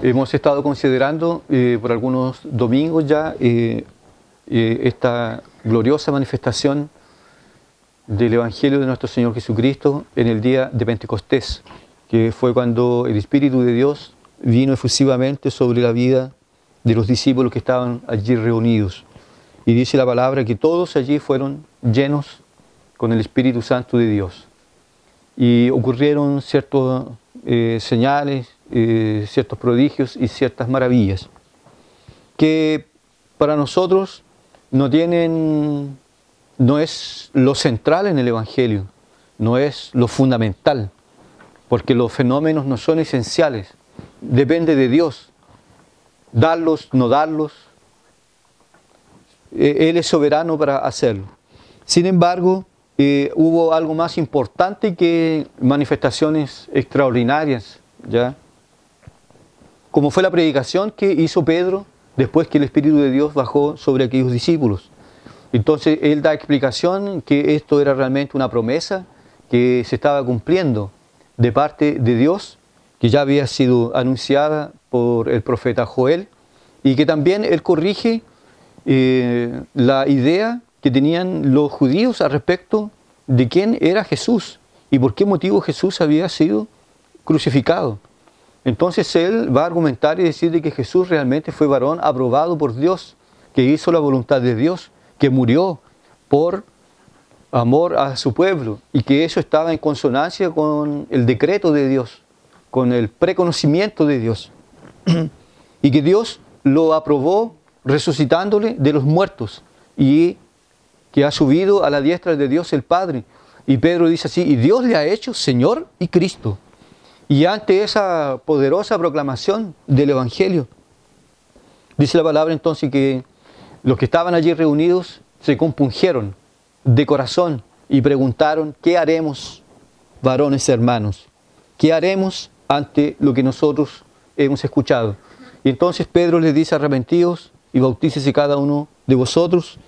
Hemos estado considerando por algunos domingos ya esta gloriosa manifestación del Evangelio de nuestro Señor Jesucristo en el día de Pentecostés, que fue cuando el Espíritu de Dios vino efusivamente sobre la vida de los discípulos que estaban allí reunidos. Y dice la palabra que todos allí fueron llenos con el Espíritu Santo de Dios. Y ocurrieron ciertos señales, ciertos prodigios y ciertas maravillas, que para nosotros no es lo central en el Evangelio, no es lo fundamental, porque los fenómenos no son esenciales, depende de Dios, darlos, no darlos, Él es soberano para hacerlo. Sin embargo, hubo algo más importante que manifestaciones extraordinarias, ¿ya? Como fue la predicación que hizo Pedro después que el Espíritu de Dios bajó sobre aquellos discípulos. Entonces él da explicación que esto era realmente una promesa que se estaba cumpliendo de parte de Dios, que ya había sido anunciada por el profeta Joel, y que también él corrige la idea que tenían los judíos al respecto de quién era Jesús y por qué motivo Jesús había sido crucificado. Entonces él va a argumentar y decir de que Jesús realmente fue varón aprobado por Dios, que hizo la voluntad de Dios, que murió por amor a su pueblo y que eso estaba en consonancia con el decreto de Dios, con el preconocimiento de Dios y que Dios lo aprobó resucitándole de los muertos y que ha subido a la diestra de Dios el Padre. Y Pedro dice así, y Dios le ha hecho Señor y Cristo. Y ante esa poderosa proclamación del Evangelio, dice la palabra entonces que los que estaban allí reunidos se compungieron de corazón y preguntaron, ¿qué haremos, varones hermanos? ¿Qué haremos ante lo que nosotros hemos escuchado? Y entonces Pedro les dice, arrepentidos y bautícese cada uno de vosotros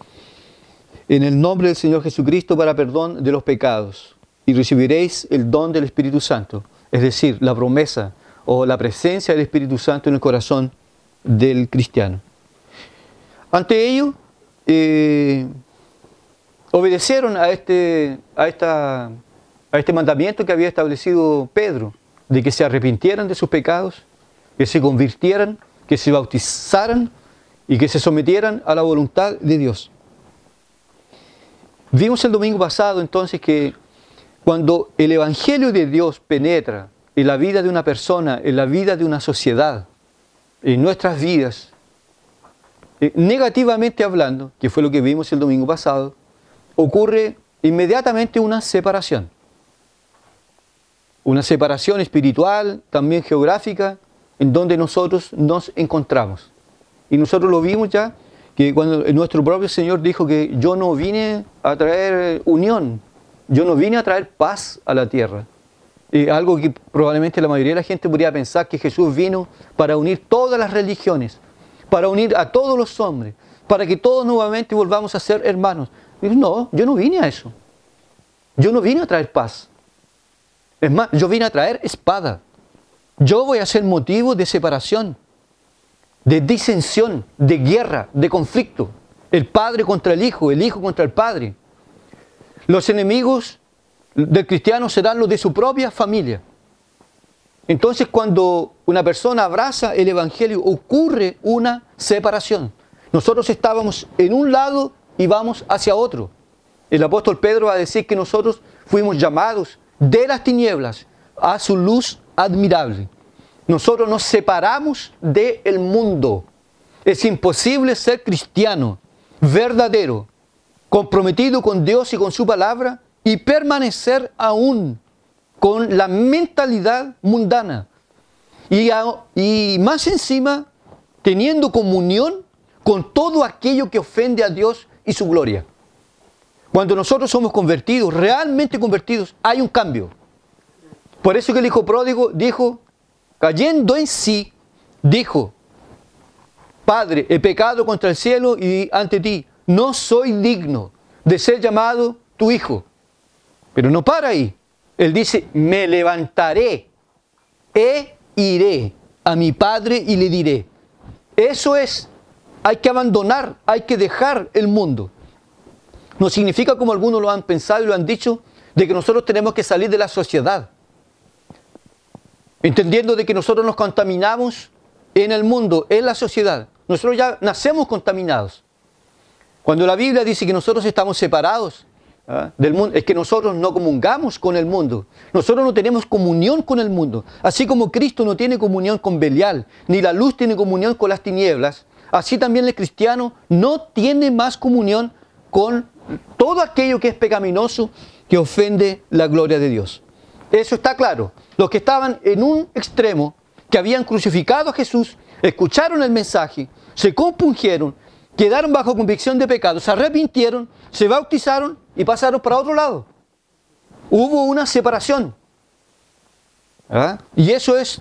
en el nombre del Señor Jesucristo para perdón de los pecados y recibiréis el don del Espíritu Santo. Es decir, la promesa o la presencia del Espíritu Santo en el corazón del cristiano. Ante ello, obedecieron a este mandamiento que había establecido Pedro, de que se arrepintieran de sus pecados, que se convirtieran, que se bautizaran y que se sometieran a la voluntad de Dios. Vimos el domingo pasado entonces que cuando el Evangelio de Dios penetra en la vida de una persona, en la vida de una sociedad, en nuestras vidas, negativamente hablando, que fue lo que vimos el domingo pasado, ocurre inmediatamente una separación. Una separación espiritual, también geográfica, en donde nosotros nos encontramos. Y nosotros lo vimos ya, que cuando nuestro propio Señor dijo que yo no vine a traer unión, yo no vine a traer paz a la tierra. Algo que probablemente la mayoría de la gente podría pensar que Jesús vino para unir todas las religiones, para unir a todos los hombres, para que todos nuevamente volvamos a ser hermanos. Y no, yo no vine a eso. Yo no vine a traer paz. Es más, yo vine a traer espada. Yo voy a ser motivo de separación, de disensión, de guerra, de conflicto. El padre contra el hijo contra el padre. Los enemigos del cristiano serán los de su propia familia. Entonces, cuando una persona abraza el Evangelio, ocurre una separación. Nosotros estábamos en un lado y vamos hacia otro. El apóstol Pedro va a decir que nosotros fuimos llamados de las tinieblas a su luz admirable. Nosotros nos separamos del mundo. Es imposible ser cristiano, verdadero, comprometido con Dios y con su palabra y permanecer aún con la mentalidad mundana. Y más encima, teniendo comunión con todo aquello que ofende a Dios y su gloria. Cuando nosotros somos convertidos, realmente convertidos, hay un cambio. Por eso que el hijo pródigo dijo, cayendo en sí, dijo, Padre, he pecado contra el cielo y ante ti, no soy digno de ser llamado tu hijo. Pero no para ahí. Él dice, me levantaré e iré a mi Padre y le diré. Eso es, hay que abandonar, hay que dejar el mundo. No significa, como algunos lo han pensado y lo han dicho, de que nosotros tenemos que salir de la sociedad. Entendiendo de que nosotros nos contaminamos en el mundo, en la sociedad. Nosotros ya nacemos contaminados. Cuando la Biblia dice que nosotros estamos separados del mundo, es que nosotros no comungamos con el mundo. Nosotros no tenemos comunión con el mundo. Así como Cristo no tiene comunión con Belial, ni la luz tiene comunión con las tinieblas, así también el cristiano no tiene más comunión con todo aquello que es pecaminoso, que ofende la gloria de Dios. Eso está claro. Los que estaban en un extremo, que habían crucificado a Jesús, escucharon el mensaje, se compungieron, quedaron bajo convicción de pecado, se arrepintieron, se bautizaron y pasaron para otro lado. Hubo una separación. Y eso es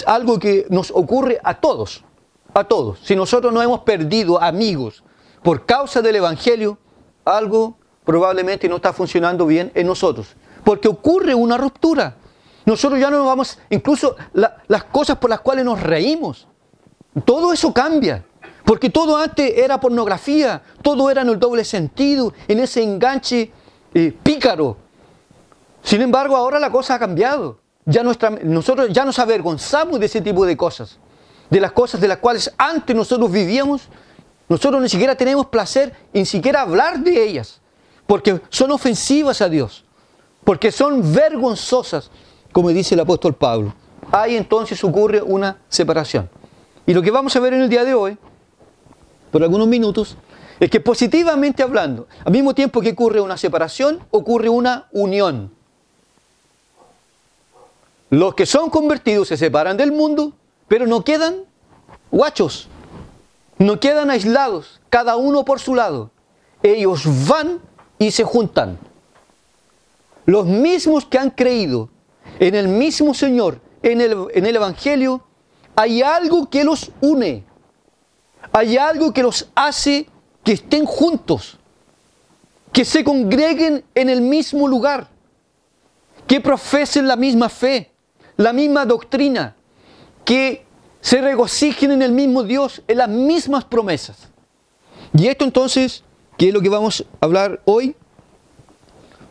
algo que nos ocurre a todos. A todos. Si nosotros no hemos perdido amigos por causa del Evangelio, algo probablemente no está funcionando bien en nosotros. Porque ocurre una ruptura. Nosotros ya no nos vamos, incluso las cosas por las cuales nos reímos, todo eso cambia. Porque todo antes era pornografía, todo era en el doble sentido, en ese enganche pícaro. Sin embargo, ahora la cosa ha cambiado. Nosotros ya nos avergonzamos de ese tipo de cosas. De las cosas de las cuales antes nosotros vivíamos, nosotros ni siquiera tenemos placer en siquiera hablar de ellas. Porque son ofensivas a Dios. Porque son vergonzosas, como dice el apóstol Pablo. Ahí entonces ocurre una separación. Y lo que vamos a ver en el día de hoy, por algunos minutos, es que positivamente hablando, al mismo tiempo que ocurre una separación, ocurre una unión. Los que son convertidos se separan del mundo, pero no quedan guachos, no quedan aislados, cada uno por su lado. Ellos van y se juntan. Los mismos que han creído en el mismo Señor, en el Evangelio, hay algo que los une. Hay algo que los hace que estén juntos, que se congreguen en el mismo lugar, que profesen la misma fe, la misma doctrina, que se regocijen en el mismo Dios, en las mismas promesas. Y esto entonces, que es lo que vamos a hablar hoy,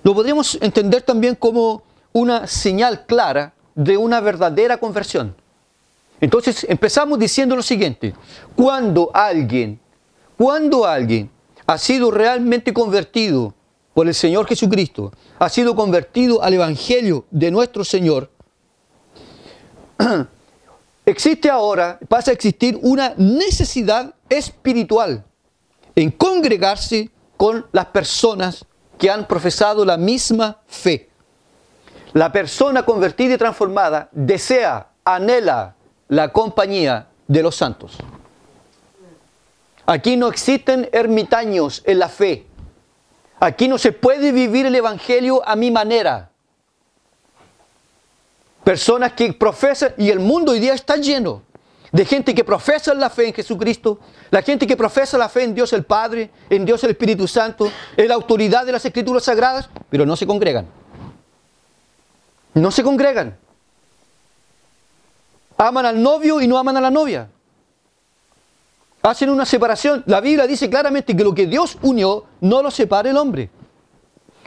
lo podríamos entender también como una señal clara de una verdadera conversión. Entonces empezamos diciendo lo siguiente: cuando alguien ha sido realmente convertido por el Señor Jesucristo, ha sido convertido al Evangelio de nuestro Señor, pasa a existir una necesidad espiritual en congregarse con las personas que han profesado la misma fe. La persona convertida y transformada desea, anhela la compañía de los santos. Aquí no existen ermitaños en la fe. Aquí no se puede vivir el Evangelio a mi manera. Personas que profesan, y el mundo hoy día está lleno de gente que profesa la fe en Jesucristo, la gente que profesa la fe en Dios el Padre, en Dios el Espíritu Santo, en la autoridad de las Escrituras Sagradas, pero no se congregan. No se congregan. Aman al novio y no aman a la novia. Hacen una separación. La Biblia dice claramente que lo que Dios unió, no lo separa el hombre.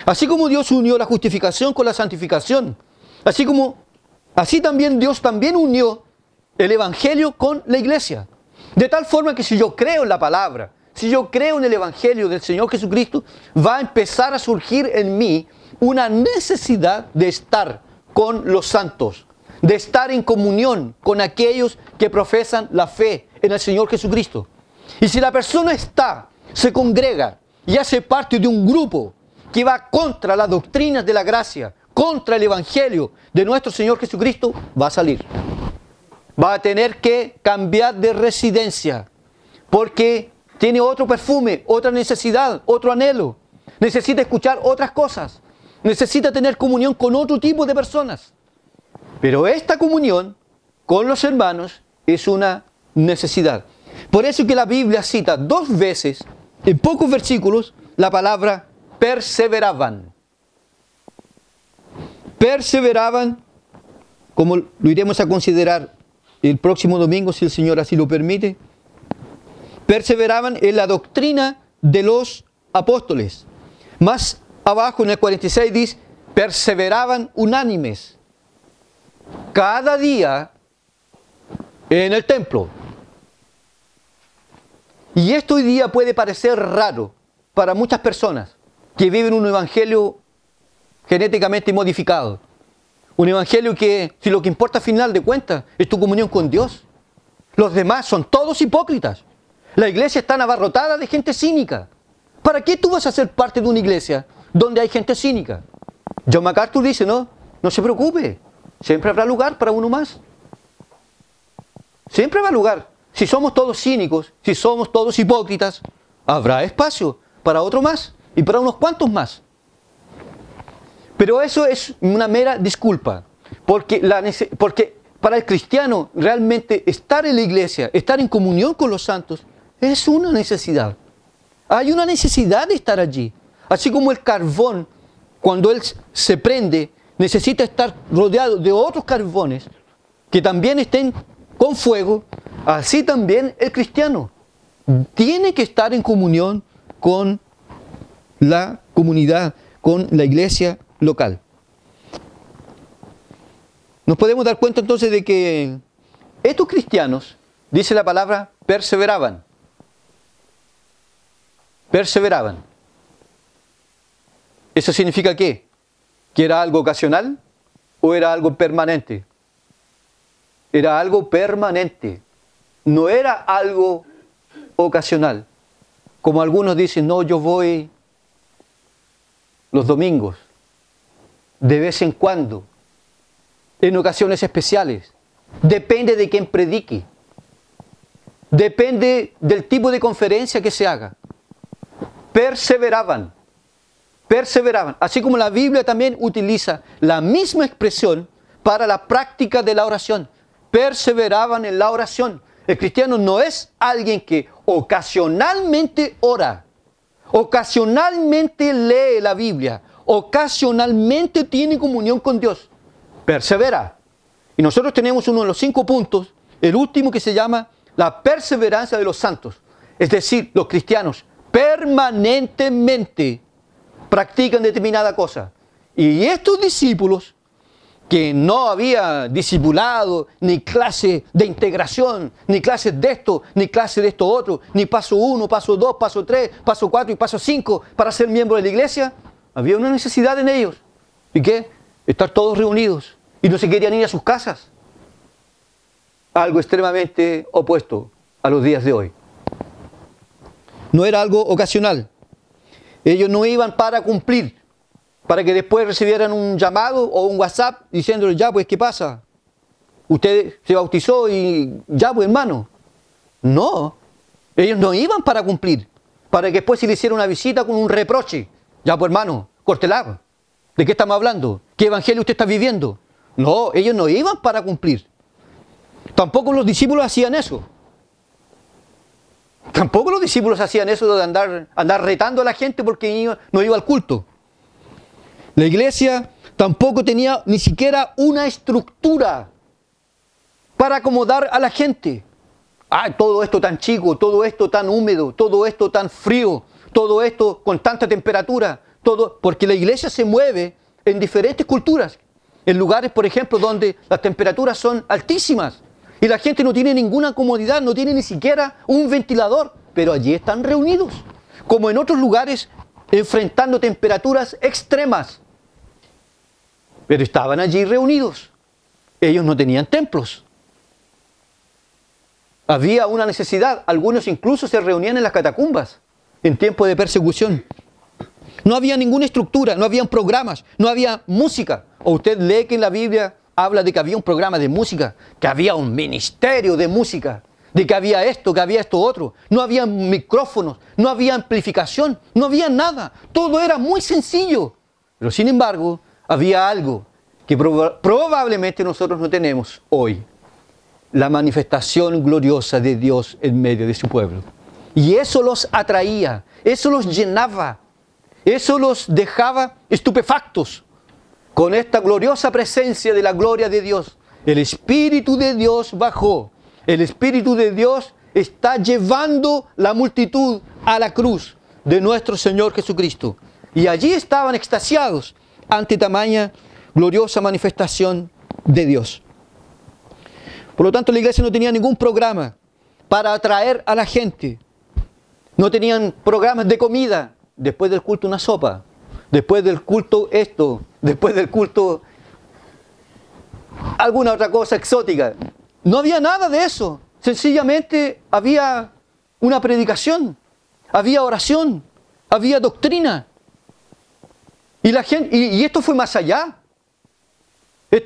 Así como Dios unió la justificación con la santificación, así también Dios también unió el Evangelio con la iglesia. De tal forma que si yo creo en la palabra, si yo creo en el Evangelio del Señor Jesucristo, va a empezar a surgir en mí una necesidad de estar con los santos, de estar en comunión con aquellos que profesan la fe en el Señor Jesucristo. Y si la persona se congrega y hace parte de un grupo que va contra las doctrinas de la gracia, contra el Evangelio de nuestro Señor Jesucristo, va a salir. Va a tener que cambiar de residencia, porque tiene otro perfume, otra necesidad, otro anhelo. Necesita escuchar otras cosas. Necesita tener comunión con otro tipo de personas. Pero esta comunión con los hermanos es una necesidad. Por eso que la Biblia cita 2 veces, en pocos versículos, la palabra perseveraban. Perseveraban, como lo iremos a considerar el próximo domingo, si el Señor así lo permite. Perseveraban en la doctrina de los apóstoles. Más abajo en el 46 dice, perseveraban unánimes. Cada día en el templo. Y esto hoy día puede parecer raro para muchas personas que viven un evangelio genéticamente modificado. Un evangelio que, si lo que importa a final de cuentas, es tu comunión con Dios. Los demás son todos hipócritas. La iglesia está abarrotada de gente cínica. ¿Para qué tú vas a ser parte de una iglesia donde hay gente cínica? John MacArthur dice, no se preocupe. Siempre habrá lugar para uno más. Siempre habrá lugar. Si somos todos cínicos, si somos todos hipócritas, habrá espacio para otro más y para unos cuantos más. Pero eso es una mera disculpa, porque para el cristiano realmente estar en la iglesia, estar en comunión con los santos, es una necesidad. Hay una necesidad de estar allí. Así como el carbón, cuando él se prende, necesita estar rodeado de otros carbones que también estén con fuego, así también el cristiano tiene que estar en comunión con la comunidad, con la iglesia local. Nos podemos dar cuenta entonces de que estos cristianos, dice la palabra, perseveraban. Perseveraban. ¿Eso significa qué? ¿Que era algo ocasional o era algo permanente? Era algo permanente. No era algo ocasional. Como algunos dicen, no, yo voy los domingos, de vez en cuando, en ocasiones especiales. Depende de quién predique. Depende del tipo de conferencia que se haga. Perseveraban. Perseveraban. Así como la Biblia también utiliza la misma expresión para la práctica de la oración. Perseveraban en la oración. El cristiano no es alguien que ocasionalmente ora, ocasionalmente lee la Biblia, ocasionalmente tiene comunión con Dios. Persevera. Y nosotros tenemos uno de los 5 puntos, el último, que se llama la perseverancia de los santos. Es decir, los cristianos permanentemente practican determinada cosa. Y estos discípulos, que no había discipulado, ni clase de integración, ni clases de esto, ni clase de esto otro, ni paso 1, paso 2, paso 3, paso 4 y paso 5 para ser miembro de la iglesia, había una necesidad en ellos. ¿Y qué? Estar todos reunidos. Y no se querían ir a sus casas. Algo extremadamente opuesto a los días de hoy. No era algo ocasional. Ellos no iban para cumplir, para que después recibieran un llamado o un WhatsApp diciéndoles, ya pues, ¿qué pasa? Usted se bautizó y ya pues, hermano. No, ellos no iban para cumplir, para que después se le hiciera una visita con un reproche. Ya pues, hermano, córtela. ¿De qué estamos hablando? ¿Qué evangelio usted está viviendo? No, ellos no iban para cumplir. Tampoco los discípulos hacían eso. Tampoco los discípulos hacían eso de andar retando a la gente porque no iba al culto. La iglesia tampoco tenía ni siquiera una estructura para acomodar a la gente. Todo esto tan chico, todo esto tan húmedo, todo esto tan frío, todo esto con tanta temperatura, porque la iglesia se mueve en diferentes culturas, en lugares, por ejemplo, donde las temperaturas son altísimas y la gente no tiene ninguna comodidad, no tiene ni siquiera un ventilador, pero allí están reunidos, como en otros lugares, enfrentando temperaturas extremas. Pero estaban allí reunidos. Ellos no tenían templos. Había una necesidad. Algunos incluso se reunían en las catacumbas en tiempos de persecución. No había ninguna estructura, no habían programas, no había música. O usted lee que en la Biblia habla de que había un programa de música, que había un ministerio de música, de que había esto otro. No había micrófonos, no había amplificación, no había nada. Todo era muy sencillo. Pero sin embargo, había algo que probablemente nosotros no tenemos hoy. La manifestación gloriosa de Dios en medio de su pueblo. Y eso los atraía, eso los llenaba, eso los dejaba estupefactos con esta gloriosa presencia de la gloria de Dios, El Espíritu de Dios bajó. El Espíritu de Dios está llevando la multitud a la cruz de nuestro Señor Jesucristo. Y allí estaban extasiados ante tamaña gloriosa manifestación de Dios. Por lo tanto, la iglesia no tenía ningún programa para atraer a la gente. No tenían programas de comida. Después del culto una sopa. Después del culto esto. Después del culto alguna otra cosa exótica. No había nada de eso. Sencillamente había una predicación. Había oración. Había doctrina. Y la gente, y esto fue más allá.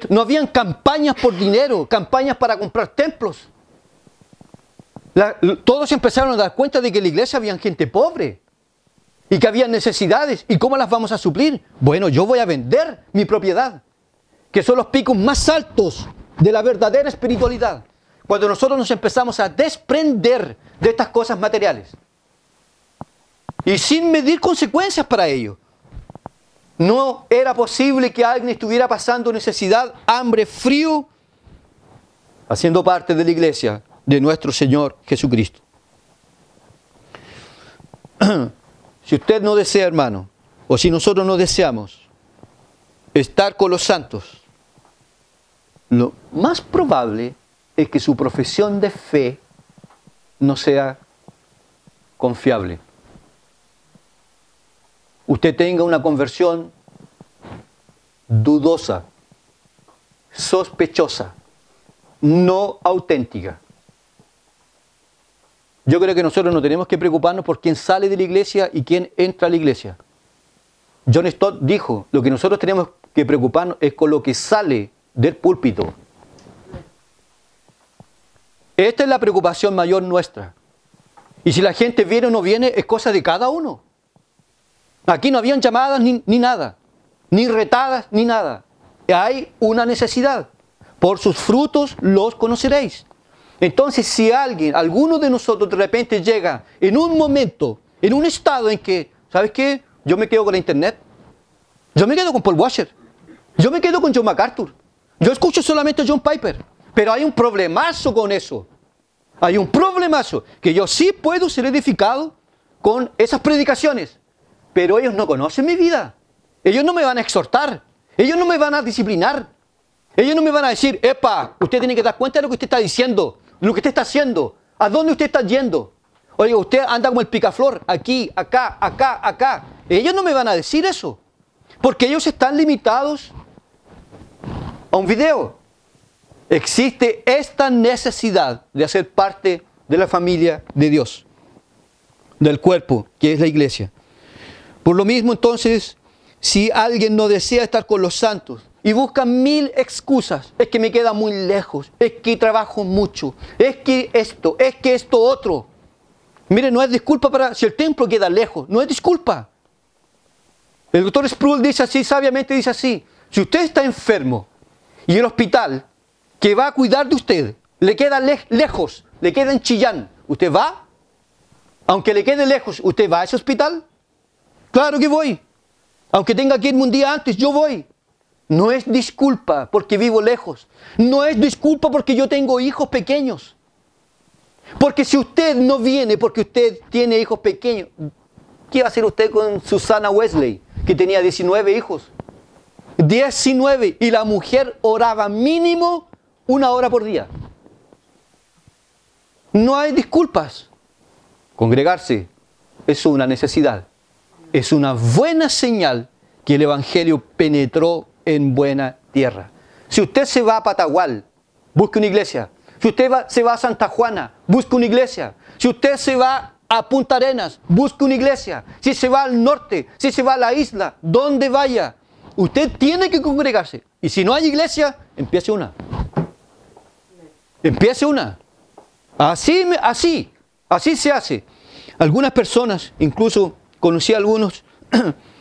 No habían campañas por dinero, campañas para comprar templos. Todos empezaron a dar cuenta de que en la iglesia había gente pobre y que había necesidades. ¿Y cómo las vamos a suplir? Bueno, yo voy a vender mi propiedad, que son los picos más altos de la verdadera espiritualidad. Cuando nosotros nos empezamos a desprender de estas cosas materiales y sin medir consecuencias para ello. No era posible que alguien estuviera pasando necesidad, hambre, frío, haciendo parte de la iglesia de nuestro Señor Jesucristo. Si usted no desea, hermano, o si nosotros no deseamos estar con los santos, lo más probable es que su profesión de fe no sea confiable. Usted tenga una conversión dudosa, sospechosa, no auténtica. Yo creo que nosotros no tenemos que preocuparnos por quién sale de la iglesia y quién entra a la iglesia. John Stott dijo, lo que nosotros tenemos que preocuparnos es con lo que sale del púlpito. Esta es la preocupación mayor nuestra. Y si la gente viene o no viene, es cosa de cada uno. Aquí no habían llamadas ni nada, ni retadas ni nada. Hay una necesidad. Por sus frutos los conoceréis. Entonces, si alguno de nosotros de repente llega en un momento, en un estado en que, ¿sabes qué? Yo me quedo con la internet. Yo me quedo con Paul Washer. Yo me quedo con John MacArthur. Yo escucho solamente a John Piper. Pero hay un problemazo con eso. Hay un problemazo. Que yo sí puedo ser edificado con esas predicaciones. Pero ellos no conocen mi vida. Ellos no me van a exhortar. Ellos no me van a disciplinar. Ellos no me van a decir, epa, usted tiene que dar cuenta de lo que usted está diciendo, lo que usted está haciendo, a dónde usted está yendo. Oiga, usted anda como el picaflor, aquí, acá, acá, acá. Ellos no me van a decir eso. Porque ellos están limitados a un video. Existe esta necesidad de hacer parte de la familia de Dios, del cuerpo, que es la iglesia. Por lo mismo, entonces, si alguien no desea estar con los santos y busca 1000 excusas, es que me queda muy lejos, es que trabajo mucho, es que esto otro. Mire, no es disculpa para si el templo queda lejos, no es disculpa. El doctor Sproul dice así, sabiamente dice así, si usted está enfermo y el hospital que va a cuidar de usted le queda lejos, le queda en Chillán, ¿usted va? Aunque le quede lejos, ¿usted va a ese hospital? Claro que voy. Aunque tenga que irme un día antes, yo voy. No es disculpa porque vivo lejos. No es disculpa porque yo tengo hijos pequeños. Porque si usted no viene porque usted tiene hijos pequeños, ¿qué va a hacer usted con Susana Wesley, que tenía 19 hijos? 19. Y la mujer oraba mínimo 1 hora por día. No hay disculpas. Congregarse es una necesidad. Es una buena señal que el Evangelio penetró en buena tierra. Si usted se va a Patagual, busque una iglesia. Si usted se va a Santa Juana, busque una iglesia. Si usted se va a Punta Arenas, busque una iglesia. Si se va al norte, si se va a la isla, donde vaya, usted tiene que congregarse. Y si no hay iglesia, empiece una. Empiece una. Así se hace. Algunas personas, incluso conocí a algunos,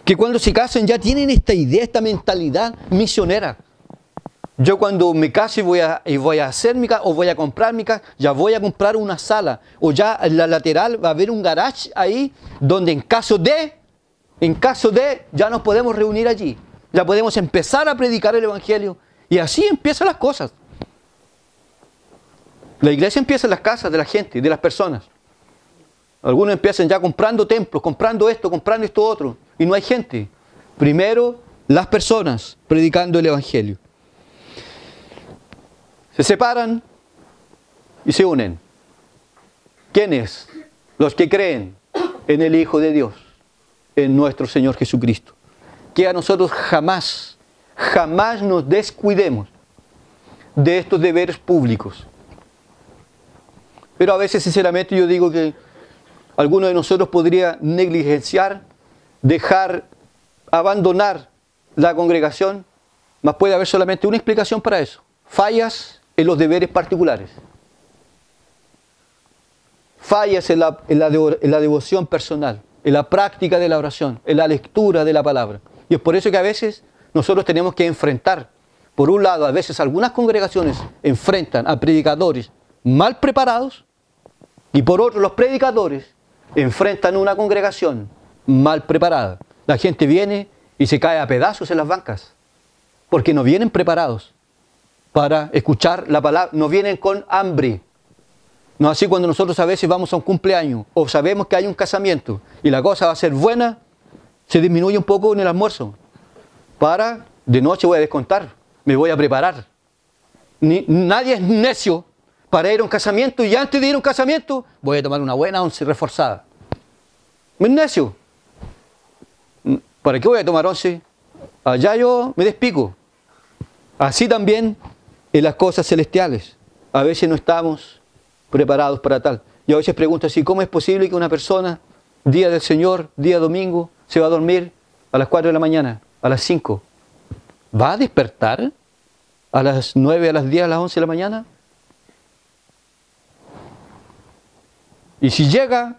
que cuando se casan ya tienen esta idea, esta mentalidad misionera. Yo cuando me case y voy a hacer mi casa, o voy a comprar mi casa, ya voy a comprar una sala, o ya en la lateral va a haber un garage ahí, donde en caso de, ya nos podemos reunir allí. Ya podemos empezar a predicar el Evangelio, y así empiezan las cosas. La iglesia empieza en las casas de la gente, de las personas. Algunos empiezan ya comprando templos, comprando esto otro, y no hay gente. Primero, las personas predicando el Evangelio. Se separan y se unen. ¿Quiénes? Los que creen en el Hijo de Dios, en nuestro Señor Jesucristo. Que a nosotros jamás nos descuidemos de estos deberes públicos. Pero a veces, sinceramente, yo digo que alguno de nosotros podría negligenciar, abandonar la congregación, mas puede haber solamente una explicación para eso: fallas en los deberes particulares, fallas en la devoción personal, en la práctica de la oración, en la lectura de la palabra. Y es por eso que a veces nosotros tenemos que enfrentar, por un lado, a veces algunas congregaciones enfrentan a predicadores mal preparados, y por otro, los predicadores enfrentan una congregación mal preparada. La gente viene y se cae a pedazos en las bancas, porque no vienen preparados para escuchar la palabra, no vienen con hambre. No así cuando nosotros a veces vamos a un cumpleaños o sabemos que hay un casamiento y la cosa va a ser buena, se disminuye un poco en el almuerzo. De noche voy a descontar, me voy a preparar. Nadie es necio para ir a un casamiento y antes de ir a un casamiento voy a tomar una buena once reforzada. ¿Me es necio? ¿Para qué voy a tomar once? Allá yo me despico. Así también en las cosas celestiales. A veces no estamos preparados para tal. Y a veces pregunto así: ¿cómo es posible que una persona, día del Señor, día domingo, se va a dormir a las 4 de la mañana, a las 5? ¿Va a despertar a las 9, a las 10, a las 11 de la mañana? Y si llega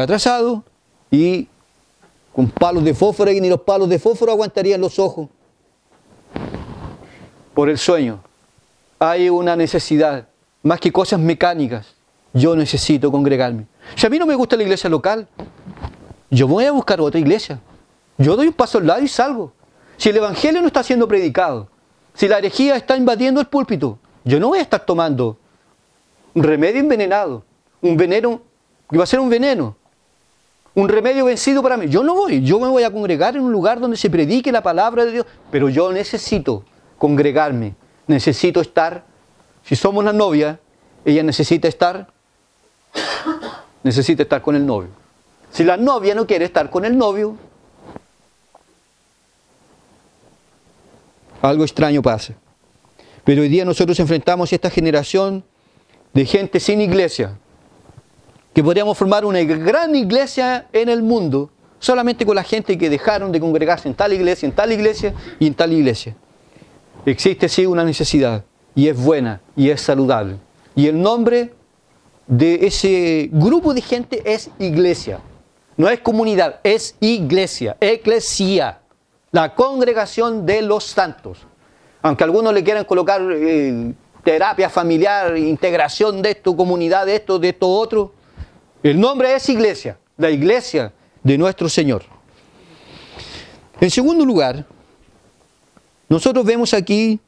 atrasado y con palos de fósforo, y ni los palos de fósforo aguantarían los ojos por el sueño. Hay una necesidad, más que cosas mecánicas. Yo necesito congregarme. Si a mí no me gusta la iglesia local, yo voy a buscar otra iglesia. Yo doy un paso al lado y salgo. Si el Evangelio no está siendo predicado, si la herejía está invadiendo el púlpito, yo no voy a estar tomando un remedio envenenado, un veneno que va a ser un veneno, un remedio vencido para mí. Yo no voy, yo me voy a congregar en un lugar donde se predique la palabra de Dios, pero yo necesito congregarme, necesito estar. Si somos la novia, ella necesita estar con el novio. Si la novia no quiere estar con el novio, algo extraño pasa. Pero hoy día nosotros enfrentamos a esta generación de gente sin iglesia, que podríamos formar una gran iglesia en el mundo, solamente con la gente que dejaron de congregarse en tal iglesia, en tal iglesia y en tal iglesia. Existe sí una necesidad, y es buena, y es saludable. Y el nombre de ese grupo de gente es iglesia. No es comunidad, es iglesia, eclesia, la congregación de los santos. Aunque algunos le quieran colocar terapia familiar, integración de esto, comunidad de esto otro, el nombre es iglesia, la iglesia de nuestro Señor. En segundo lugar, nosotros vemos aquí,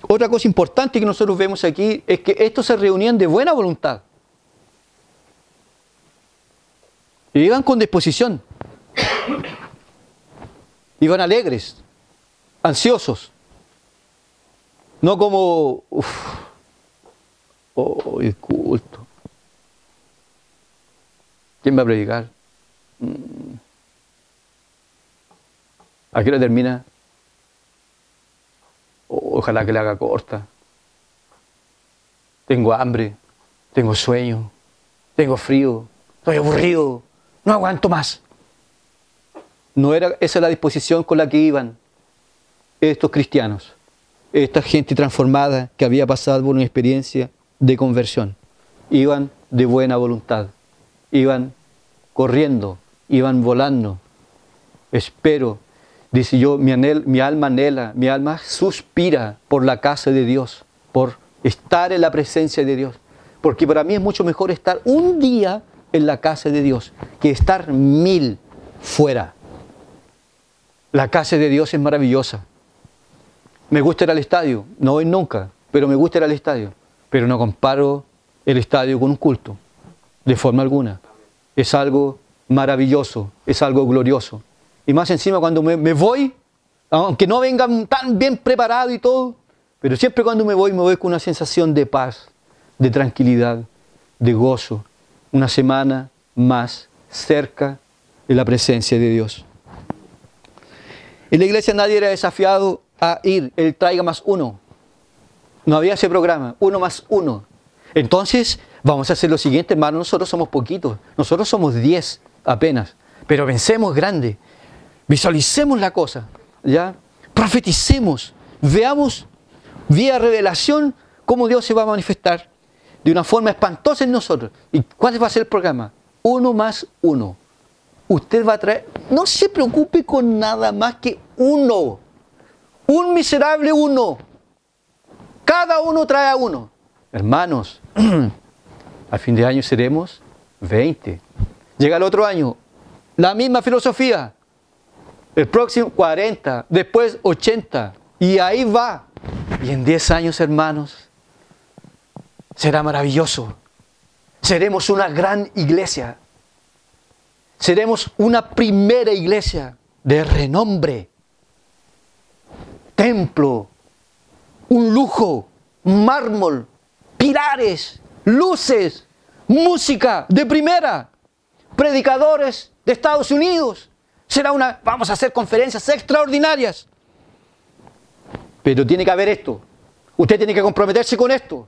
otra cosa importante que nosotros vemos aquí es que estos se reunían de buena voluntad. Y iban con disposición. Iban alegres, ansiosos. No como, el culto. ¿Quién va a predicar? ¿A qué hora termina? Ojalá que la haga corta. Tengo hambre, tengo sueño, tengo frío, estoy aburrido, no aguanto más. No era esa la disposición con la que iban estos cristianos, esta gente transformada que había pasado por una experiencia de conversión. Iban de buena voluntad, iban corriendo, iban volando. Espero, dice yo, mi alma anhela, mi alma suspira por la casa de Dios, por estar en la presencia de Dios. Porque para mí es mucho mejor estar un día en la casa de Dios que estar 1000 fuera. La casa de Dios es maravillosa. Me gusta ir al estadio, no voy nunca, pero me gusta ir al estadio. Pero no comparo el estadio con un culto, de forma alguna. Es algo maravilloso, es algo glorioso. Y más encima cuando me voy, aunque no vengan tan bien preparado y todo, pero siempre cuando me voy con una sensación de paz, de tranquilidad, de gozo. Una semana más cerca de la presencia de Dios. En la iglesia nadie era desafiado a ir, el traiga más uno. No había ese programa, 1 más 1. Entonces, vamos a hacer lo siguiente, hermano, nosotros somos poquitos, nosotros somos 10 apenas, pero pensemos grande, visualicemos la cosa, ¿ya? Profeticemos, veamos vía revelación cómo Dios se va a manifestar de una forma espantosa en nosotros. ¿Y cuál va a ser el programa? 1 más 1. Usted va a traer, no se preocupe con nada más que uno, un miserable uno. Cada uno trae a uno. Hermanos, al fin de año seremos 20. Llega el otro año, la misma filosofía. El próximo 40, después 80. Y ahí va. Y en 10 años, hermanos, será maravilloso. Seremos una gran iglesia. Seremos una primera iglesia de renombre. Templo, un lujo, mármol, pilares, luces, música de primera, predicadores de Estados Unidos. Vamos a hacer conferencias extraordinarias. Pero tiene que haber esto. Usted tiene que comprometerse con esto.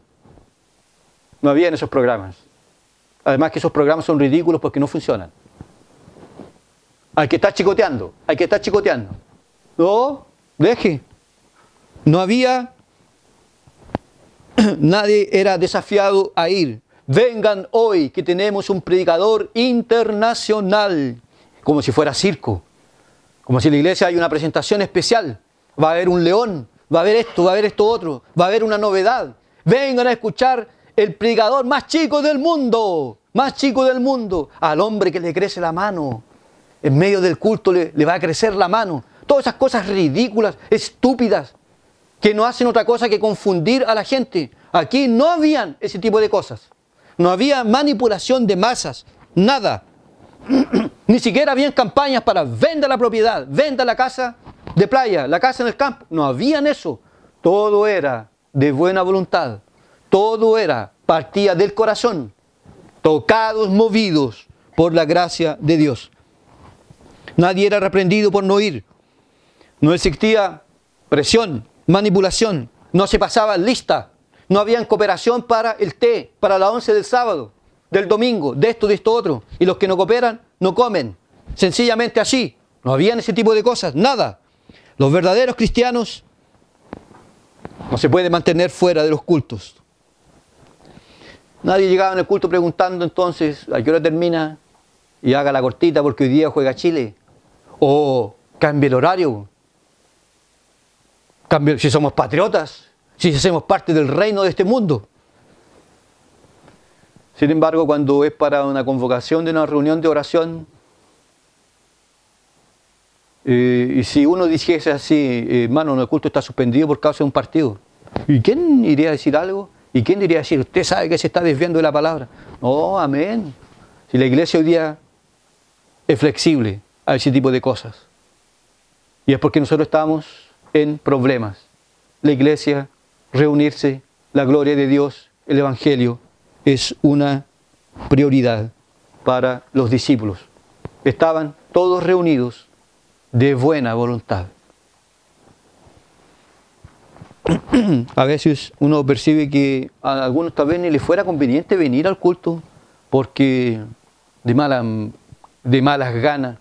No había en esos programas. Además que esos programas son ridículos porque no funcionan. Hay que estar chicoteando, hay que estar chicoteando. No, deje. No había, nadie era desafiado a ir. Vengan hoy que tenemos un predicador internacional. Como si fuera circo. Como si en la iglesia hay una presentación especial. Va a haber un león, va a haber esto otro, va a haber una novedad. Vengan a escuchar el predicador más chico del mundo, al hombre que le crece la mano. En medio del culto le va a crecer la mano. Todas esas cosas ridículas, estúpidas, que no hacen otra cosa que confundir a la gente. Aquí no habían ese tipo de cosas. No había manipulación de masas, nada. Ni siquiera habían campañas para venda la propiedad, venda la casa de playa, la casa en el campo. No habían eso. Todo era de buena voluntad. Todo partía del corazón. Tocados, movidos por la gracia de Dios. Nadie era reprendido por no ir. No existía presión, manipulación. No se pasaba lista. No había cooperación para el té, para la 11 del sábado, del domingo, de esto otro. Y los que no cooperan, no comen. Sencillamente así. No habían ese tipo de cosas, nada. Los verdaderos cristianos no se pueden mantener fuera de los cultos. Nadie llegaba en el culto preguntando entonces a qué hora termina y haga la cortita porque hoy día juega Chile. O cambie el horario. Cambie, si somos patriotas, si hacemos parte del reino de este mundo. Sin embargo, cuando es para una convocación de una reunión de oración, y si uno dijese así, hermano, el culto está suspendido por causa de un partido, ¿y quién iría a decir algo? ¿Y quién iría a decir, usted sabe que se está desviando de la palabra? No, amén. Si la iglesia hoy día es flexible a ese tipo de cosas. Y es porque nosotros estamos en problemas. La iglesia, reunirse, la gloria de Dios, el Evangelio, es una prioridad para los discípulos. Estaban todos reunidos de buena voluntad. A veces uno percibe que a algunos tal vez ni les fuera conveniente venir al culto porque de malas ganas,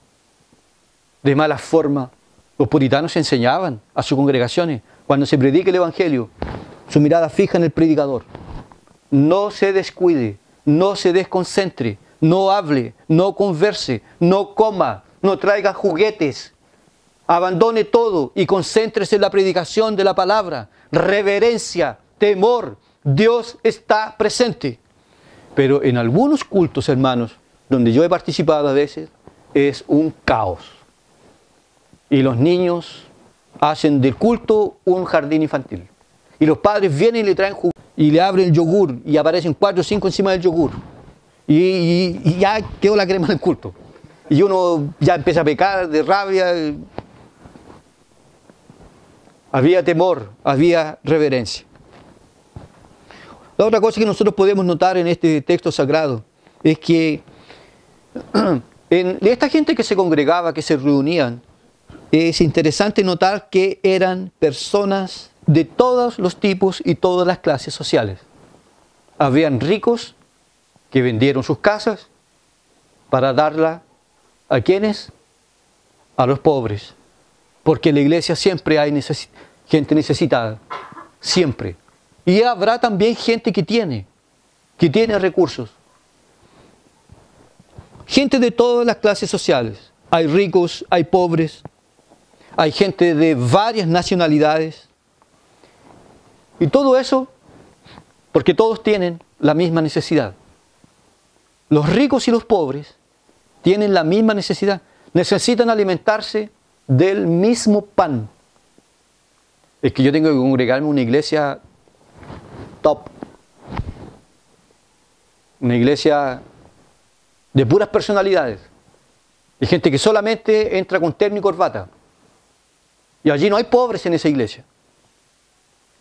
de mala forma, los puritanos enseñaban a sus congregaciones, cuando se predique el Evangelio, su mirada fija en el predicador. No se descuide, no se desconcentre, no hable, no converse, no coma, no traiga juguetes. Abandone todo y concéntrese en la predicación de la palabra. Reverencia, temor. Dios está presente. Pero en algunos cultos, hermanos, donde yo he participado a veces, es un caos. Y los niños hacen del culto un jardín infantil. Y los padres vienen y le traen jugo y le abren el yogur y aparecen 4 o 5 encima del yogur. Y ya quedó la crema en el culto. Y uno ya empieza a pecar de rabia. Había temor, había reverencia. La otra cosa que nosotros podemos notar en este texto sagrado es que en esta gente que se congregaba, que se reunían, es interesante notar que eran personas de todos los tipos y todas las clases sociales. Habían ricos que vendieron sus casas para darla ¿a quiénes? A los pobres. Porque en la iglesia siempre hay gente necesitada. Siempre. Y habrá también gente que tiene recursos. Gente de todas las clases sociales. Hay ricos, hay pobres, hay gente de varias nacionalidades. Y todo eso porque todos tienen la misma necesidad. Los ricos y los pobres tienen la misma necesidad. Necesitan alimentarse del mismo pan. Es que yo tengo que congregarme en una iglesia top. Una iglesia de puras personalidades. Hay gente que solamente entra con terno y corbata. Y allí no hay pobres en esa iglesia.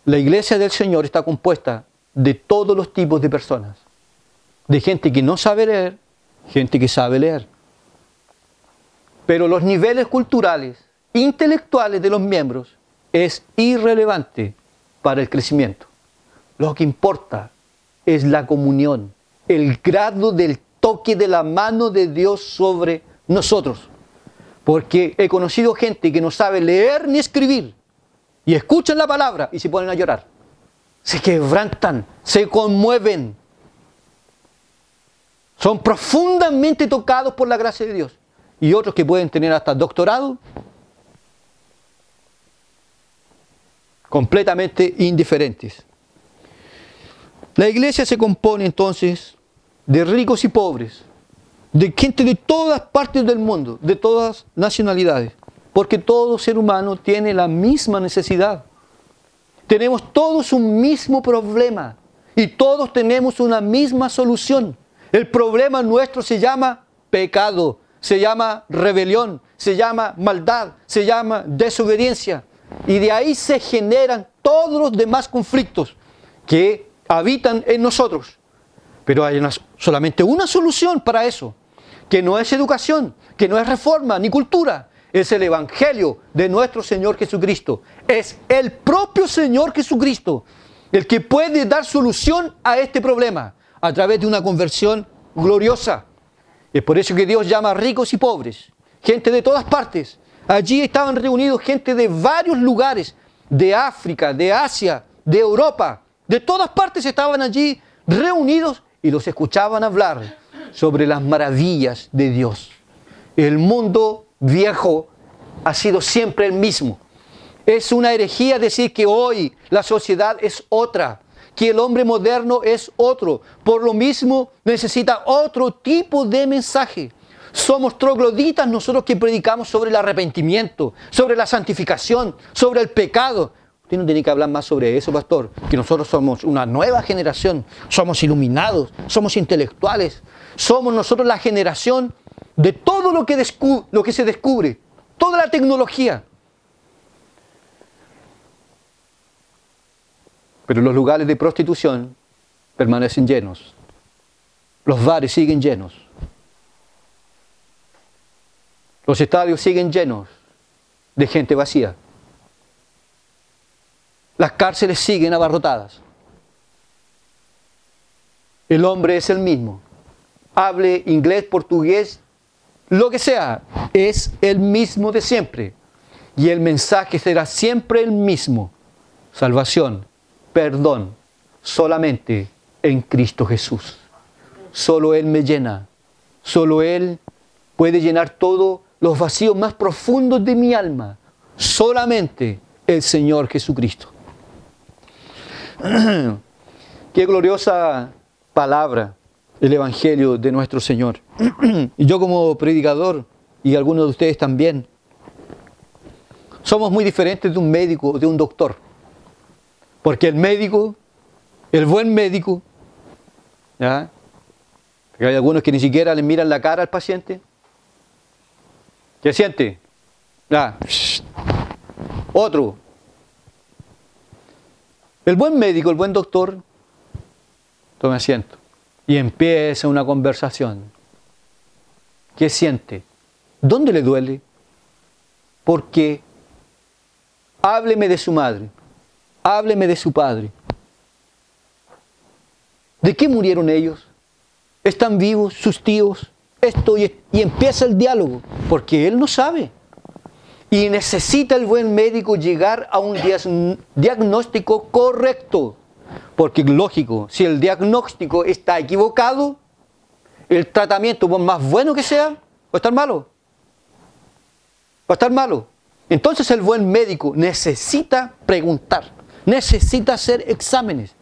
La iglesia del Señor está compuesta de todos los tipos de personas. De gente que no sabe leer, gente que sabe leer. Pero los niveles culturales, intelectuales de los miembros es irrelevante para el crecimiento. Lo que importa es la comunión, el grado del toque de la mano de Dios sobre nosotros. Porque he conocido gente que no sabe leer ni escribir y escuchan la palabra y se ponen a llorar. Se quebrantan, se conmueven. Son profundamente tocados por la gracia de Dios. Y otros que pueden tener hasta doctorado, completamente indiferentes. La iglesia se compone entonces de ricos y pobres, de gente de todas partes del mundo, de todas nacionalidades, porque todo ser humano tiene la misma necesidad. Tenemos todos un mismo problema y todos tenemos una misma solución. El problema nuestro se llama pecado, se llama rebelión, se llama maldad, se llama desobediencia. Y de ahí se generan todos los demás conflictos que habitan en nosotros. Pero hay solamente una solución para eso, que no es educación, que no es reforma ni cultura. Es el Evangelio de nuestro Señor Jesucristo. Es el propio Señor Jesucristo el que puede dar solución a este problema a través de una conversión gloriosa. Es por eso que Dios llama ricos y pobres, gente de todas partes. Allí estaban reunidos gente de varios lugares, de África, de Asia, de Europa. De todas partes estaban allí reunidos y los escuchaban hablar sobre las maravillas de Dios. El mundo viejo ha sido siempre el mismo. Es una herejía decir que hoy la sociedad es otra, que el hombre moderno es otro. Por lo mismo necesita otro tipo de mensaje. Somos trogloditas nosotros que predicamos sobre el arrepentimiento, sobre la santificación, sobre el pecado. Usted no tiene que hablar más sobre eso, pastor, que nosotros somos una nueva generación, somos iluminados, somos intelectuales, somos nosotros la generación de todo lo que se descubre, toda la tecnología. Pero los lugares de prostitución permanecen llenos. Los bares siguen llenos. Los estadios siguen llenos de gente vacía. Las cárceles siguen abarrotadas. El hombre es el mismo. Hable inglés, portugués, lo que sea, es el mismo de siempre. Y el mensaje será siempre el mismo. Salvación, perdón, solamente en Cristo Jesús. Solo Él me llena. Solo Él puede llenar todos los vacíos más profundos de mi alma. Solamente el Señor Jesucristo. Qué gloriosa palabra el Evangelio de nuestro Señor. Y yo como predicador, y algunos de ustedes también, somos muy diferentes de un médico o de un doctor. Porque el médico, el buen médico, ¿ya? Porque hay algunos que ni siquiera le miran la cara al paciente. ¿Qué siente? Ya. Otro. El buen médico, el buen doctor, tome asiento y empieza una conversación. ¿Qué siente? ¿Dónde le duele? ¿Por qué? Hábleme de su madre. Hábleme de su padre. ¿De qué murieron ellos? ¿Están vivos sus tíos? Esto y empieza el diálogo, porque él no sabe. Y necesita el buen médico llegar a un diagnóstico correcto. Porque lógico, si el diagnóstico está equivocado, el tratamiento, por más bueno que sea, va a estar malo. Va a estar malo. Entonces el buen médico necesita preguntar, necesita hacer exámenes,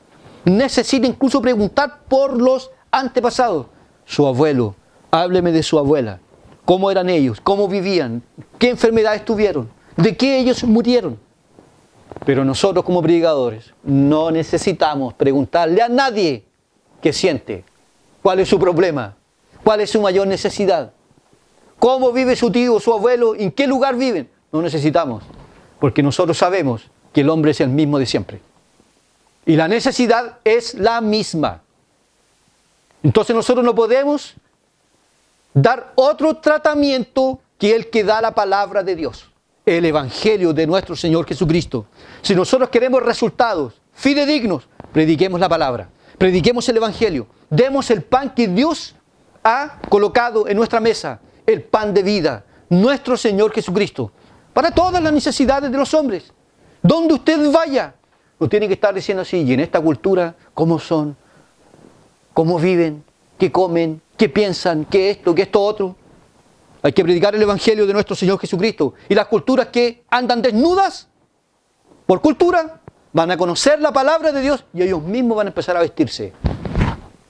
necesita incluso preguntar por los antepasados. Su abuelo, hábleme de su abuela. ¿Cómo eran ellos? ¿Cómo vivían? ¿Qué enfermedades tuvieron? ¿De qué ellos murieron? Pero nosotros como predicadores no necesitamos preguntarle a nadie qué siente, cuál es su problema, cuál es su mayor necesidad, cómo vive su tío, su abuelo, en qué lugar viven. No necesitamos, porque nosotros sabemos que el hombre es el mismo de siempre. Y la necesidad es la misma. Entonces nosotros no podemos dar otro tratamiento que el que da la palabra de Dios, el Evangelio de nuestro Señor Jesucristo. Si nosotros queremos resultados fidedignos, prediquemos la palabra, prediquemos el Evangelio, demos el pan que Dios ha colocado en nuestra mesa, el pan de vida, nuestro Señor Jesucristo, para todas las necesidades de los hombres. Donde usted vaya, no tiene que estar diciendo así, y en esta cultura, ¿cómo son? ¿Cómo viven? ¿Qué comen? ¿Qué piensan? ¿Qué esto? ¿Qué esto otro? Hay que predicar el Evangelio de nuestro Señor Jesucristo. Y las culturas que andan desnudas, por cultura, van a conocer la palabra de Dios y ellos mismos van a empezar a vestirse.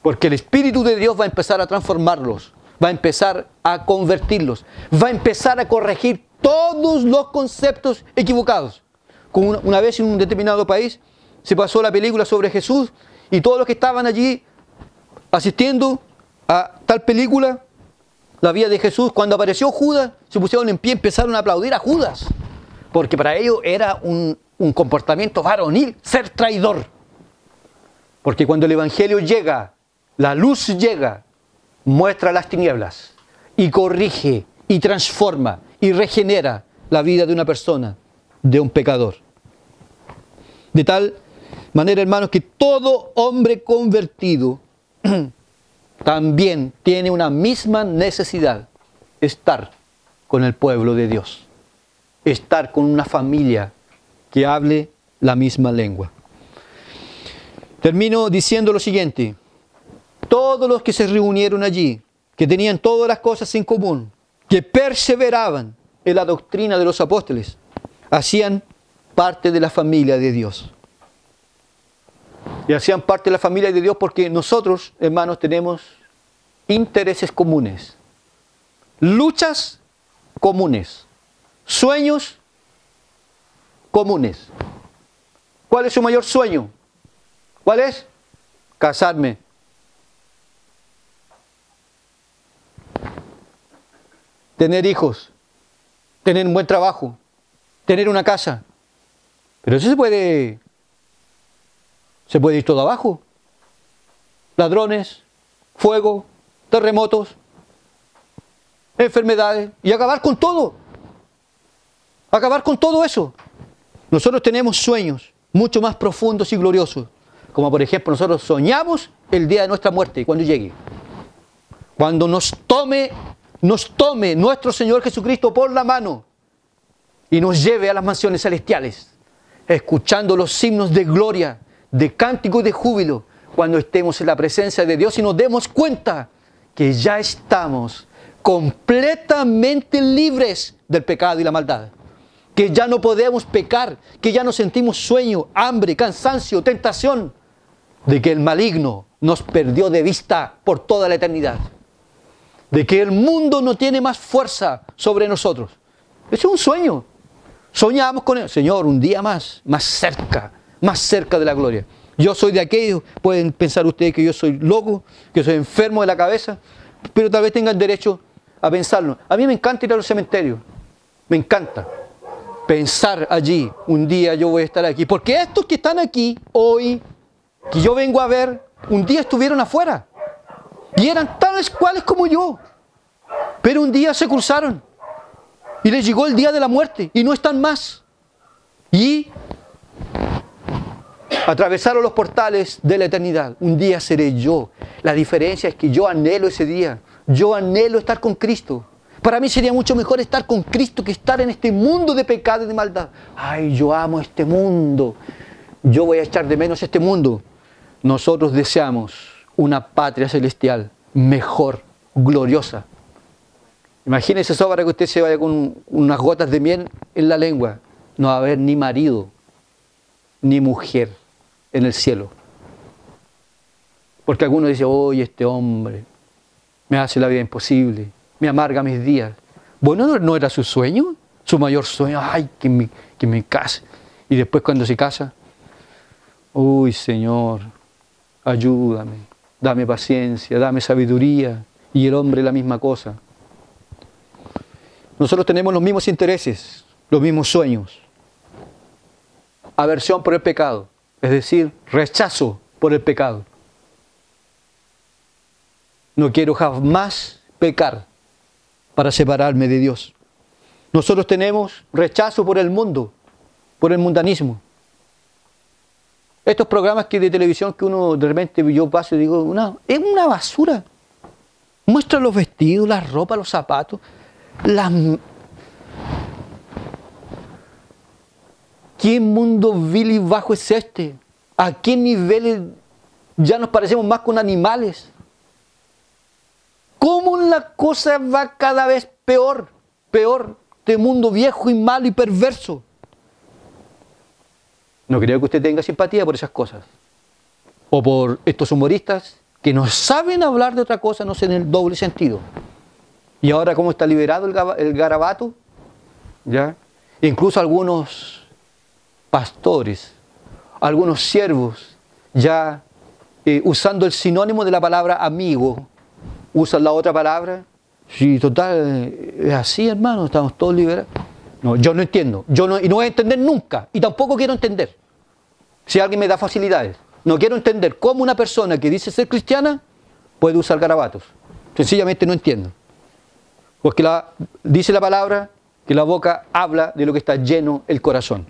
Porque el Espíritu de Dios va a empezar a transformarlos, va a empezar a convertirlos, va a empezar a corregir todos los conceptos equivocados. Como una vez en un determinado país se pasó la película sobre Jesús y todos los que estaban allí asistiendo a tal película, la vida de Jesús, cuando apareció Judas, se pusieron en pie y empezaron a aplaudir a Judas, porque para ellos era un comportamiento varonil ser traidor. Porque cuando el Evangelio llega, la luz llega, muestra las tinieblas y corrige y transforma y regenera la vida de una persona, de un pecador. De tal manera, hermanos, que todo hombre convertido también tiene una misma necesidad: estar con el pueblo de Dios, estar con una familia que hable la misma lengua. Termino diciendo lo siguiente: todos los que se reunieron allí, que tenían todas las cosas en común, que perseveraban en la doctrina de los apóstoles, hacían parte de la familia de Dios. Y hacían parte de la familia de Dios porque nosotros, hermanos, tenemos intereses comunes, luchas comunes, sueños comunes. ¿Cuál es su mayor sueño? ¿Cuál es? Casarme. Tener hijos, tener un buen trabajo, tener una casa. Pero eso se puede ir todo abajo. Ladrones, fuego, terremotos, enfermedades, y acabar con todo. Acabar con todo eso. Nosotros tenemos sueños mucho más profundos y gloriosos. Como por ejemplo, nosotros soñamos el día de nuestra muerte, cuando llegue. Cuando nos tome nuestro Señor Jesucristo por la mano y nos lleve a las mansiones celestiales, escuchando los himnos de gloria, de cántico y de júbilo, cuando estemos en la presencia de Dios y nos demos cuenta que ya estamos completamente libres del pecado y la maldad, que ya no podemos pecar, que ya no sentimos sueño, hambre, cansancio, tentación, de que el maligno nos perdió de vista por toda la eternidad, de que el mundo no tiene más fuerza sobre nosotros. Ese es un sueño. Soñamos con él. Señor, un día más cerca, más cerca de la gloria. Yo soy de aquellos, pueden pensar ustedes que yo soy loco, que soy enfermo de la cabeza, pero tal vez tengan derecho a pensarlo. A mí me encanta ir a los cementerios, me encanta pensar allí, un día yo voy a estar aquí, porque estos que están aquí hoy, que yo vengo a ver, un día estuvieron afuera, y eran tales cuales como yo, pero un día se cruzaron, y les llegó el día de la muerte, y no están más, y atravesaron los portales de la eternidad. Un día seré yo. La diferencia es que yo anhelo ese día. Yo anhelo estar con Cristo. Para mí sería mucho mejor estar con Cristo que estar en este mundo de pecado y de maldad. Ay, yo amo este mundo. Yo voy a echar de menos este mundo. Nosotros deseamos una patria celestial mejor, gloriosa. Imagínese eso para que usted se vaya con unas gotas de miel en la lengua. No va a haber ni marido, ni mujer en el cielo. Porque algunos dicen, oye, este hombre me hace la vida imposible, me amarga mis días. Bueno, ¿no era su sueño? Su mayor sueño, ay, que me case. Y después cuando se casa, uy, Señor, ayúdame, dame paciencia, dame sabiduría. Y el hombre la misma cosa. Nosotros tenemos los mismos intereses, los mismos sueños. Aversión por el pecado, es decir, rechazo por el pecado. No quiero jamás pecar para separarme de Dios. Nosotros tenemos rechazo por el mundo, por el mundanismo. Estos programas de televisión que uno de repente yo paso y digo, es una basura. Muestra los vestidos, las ropas, los zapatos, ¿Qué mundo vil y bajo es este? ¿A qué niveles ya nos parecemos más con animales? ¿Cómo la cosa va cada vez peor? Peor, de mundo viejo y malo y perverso. No creo que usted tenga simpatía por esas cosas. O por estos humoristas que no saben hablar de otra cosa, no sé, en el doble sentido. Y ahora cómo está liberado el garabato, ¿ya? Incluso algunos pastores, algunos siervos, ya usando el sinónimo de la palabra amigo, usan la otra palabra. Sí, total, es así, hermano, estamos todos liberados. No, yo no entiendo, y no voy a entender nunca, y tampoco quiero entender. Si alguien me da facilidades, no quiero entender cómo una persona que dice ser cristiana puede usar garabatos. Sencillamente no entiendo. Porque dice la palabra que la boca habla de lo que está lleno el corazón.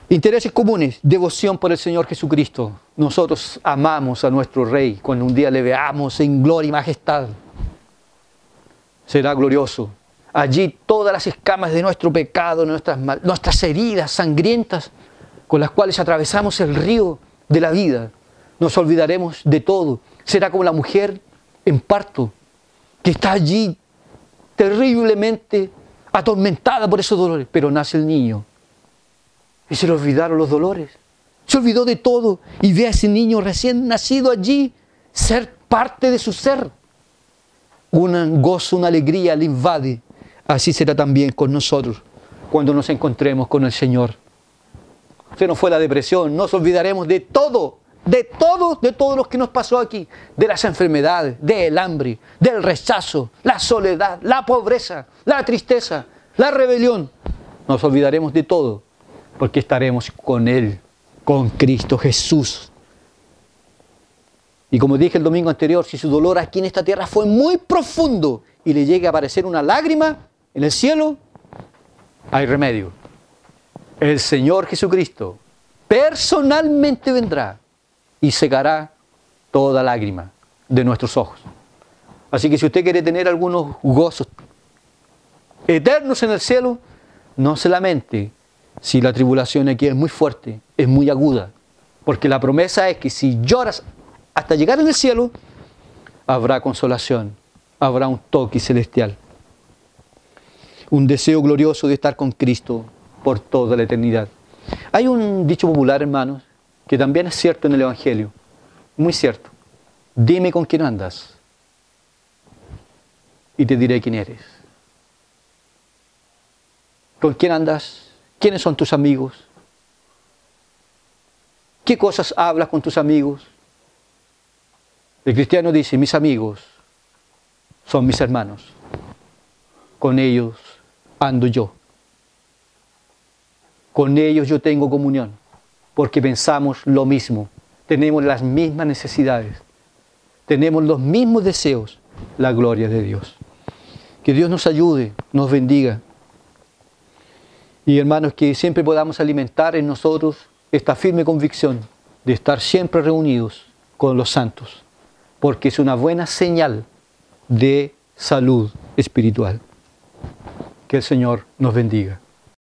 Intereses comunes, devoción por el Señor Jesucristo. Nosotros amamos a nuestro Rey. Cuando un día le veamos en gloria y majestad, será glorioso. Allí todas las escamas de nuestro pecado, nuestras heridas sangrientas con las cuales atravesamos el río de la vida, nos olvidaremos de todo. Será como la mujer en parto, que está allí terriblemente atormentada por esos dolores, pero nace el niño. Y se le olvidaron los dolores. Se olvidó de todo y ve a ese niño recién nacido allí ser parte de su ser. Un gozo, una alegría le invade. Así será también con nosotros cuando nos encontremos con el Señor. Se nos fue la depresión, nos olvidaremos de todo lo que nos pasó aquí, de las enfermedades, del hambre, del rechazo, la soledad, la pobreza, la tristeza, la rebelión. Nos olvidaremos de todo, porque estaremos con Él, con Cristo Jesús. Y como dije el domingo anterior, si su dolor aquí en esta tierra fue muy profundo y le llegue a aparecer una lágrima en el cielo, hay remedio. El Señor Jesucristo personalmente vendrá y secará toda lágrima de nuestros ojos. Así que si usted quiere tener algunos gozos eternos en el cielo, no se lamente si la tribulación aquí es muy fuerte, es muy aguda. Porque la promesa es que si lloras hasta llegar en el cielo, habrá consolación, habrá un toque celestial. Un deseo glorioso de estar con Cristo por toda la eternidad. Hay un dicho popular, hermanos, que también es cierto en el Evangelio, muy cierto. Dime con quién andas y te diré quién eres. ¿Con quién andas? ¿Quiénes son tus amigos? ¿Qué cosas hablas con tus amigos? El cristiano dice, mis amigos son mis hermanos. Con ellos ando yo. Con ellos yo tengo comunión, porque pensamos lo mismo. Tenemos las mismas necesidades. Tenemos los mismos deseos, la gloria de Dios. Que Dios nos ayude, nos bendiga. Y hermanos, que siempre podamos alimentar en nosotros esta firme convicción de estar siempre reunidos con los santos, porque es una buena señal de salud espiritual. Que el Señor nos bendiga.